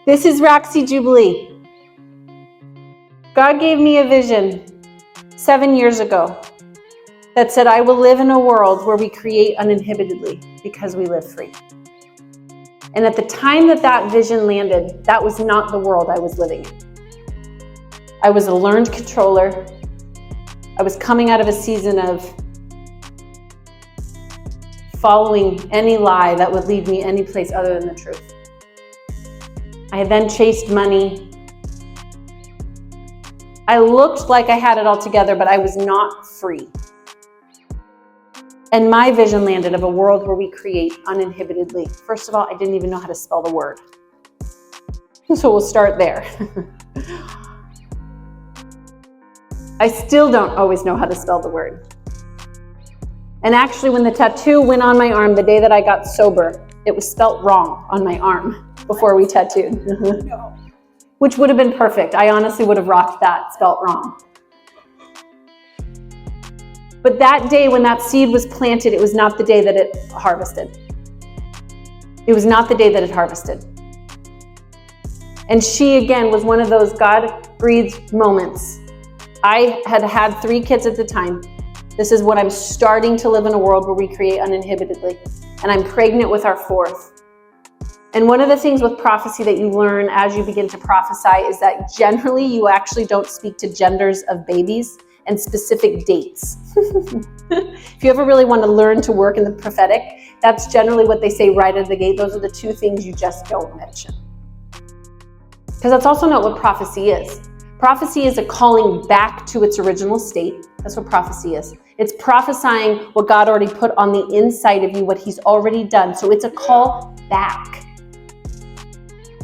This is Roxy Jubilee. God gave me a vision 7 years ago that said, I will live in a world where we create uninhibitedly because we live free. And at the time that that vision landed, that was not the world I was living in. I was a learned controller. I was coming out of a season of following any lie that would lead me any place other than the truth. I had then chased money. I looked like I had it all together, but I was not free. And my vision landed of a world where we create uninhibitedly. First of all, I didn't even know how to spell the word. So we'll start there. I still don't always know how to spell the word. And actually, when the tattoo went on my arm the day that I got sober, it was spelt wrong on my arm before we tattooed. No. Which would have been perfect. I honestly would have rocked that spelt wrong. But that day when that seed was planted, it was not the day that it harvested. It was not the day that it harvested. And she, again, was one of those God-breathed moments. I had had 3 kids at the time. This is when I'm starting to live in a world where we create uninhibitedly. And I'm pregnant with our 4th. And one of the things with prophecy that you learn as you begin to prophesy is that generally you actually don't speak to genders of babies and specific dates. If you ever really want to learn to work in the prophetic, that's generally what they say right out of the gate. Those are the 2 things you just don't mention. Because that's also not what prophecy is. Prophecy is a calling back to its original state. That's what prophecy is. It's prophesying what God already put on the inside of you, what He's already done. So it's a call back.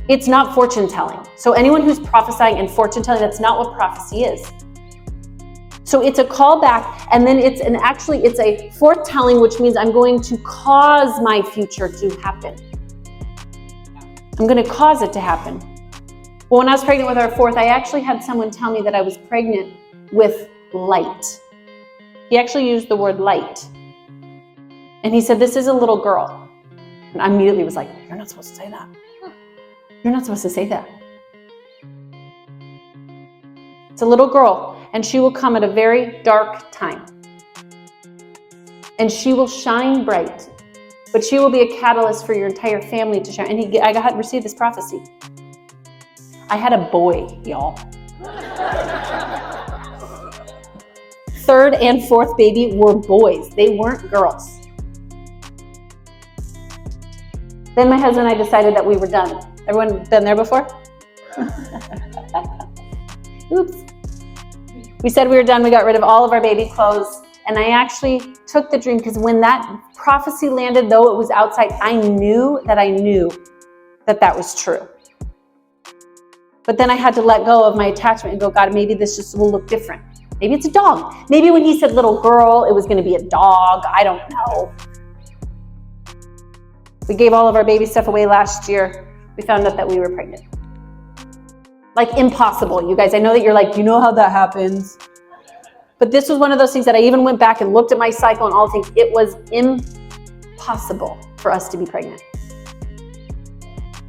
It's not fortune telling. So anyone who's prophesying and fortune telling, that's not what prophecy is. So it's a call back, and then it's a foretelling, which means I'm going to cause my future to happen. I'm going to cause it to happen. Well, when I was pregnant with our 4th, I actually had someone tell me that I was pregnant with light. He actually used the word light. And he said, this is a little girl. And I immediately was like, you're not supposed to say that. You're not supposed to say that. It's a little girl, and she will come at a very dark time. And she will shine bright, but she will be a catalyst for your entire family to shine. And I had received this prophecy. I had a boy, y'all. 3rd and 4th baby were boys. They weren't girls. Then my husband and I decided that we were done. Everyone been there before? Oops. We said we were done. We got rid of all of our baby clothes. And I actually took the dream because when that prophecy landed, though it was outside, I knew that that was true. But then I had to let go of my attachment and go, God, maybe this just will look different. Maybe it's a dog. Maybe when He said little girl, it was going to be a dog. I don't know. We gave all of our baby stuff away last year. We found out that we were pregnant. Like impossible, you guys. I know that you're like, you know how that happens. But this was one of those things that I even went back and looked at my cycle and all things. It was impossible for us to be pregnant.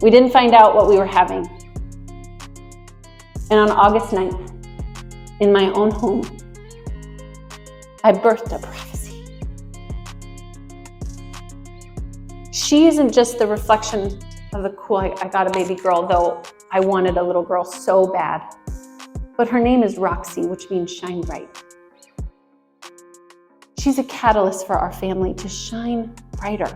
We didn't find out what we were having. And on August 9th, in my own home, I birthed a prophecy. She isn't just the reflection of the cool, I got a baby girl, though I wanted a little girl so bad. But her name is Roxy, which means shine bright. She's a catalyst for our family to shine brighter.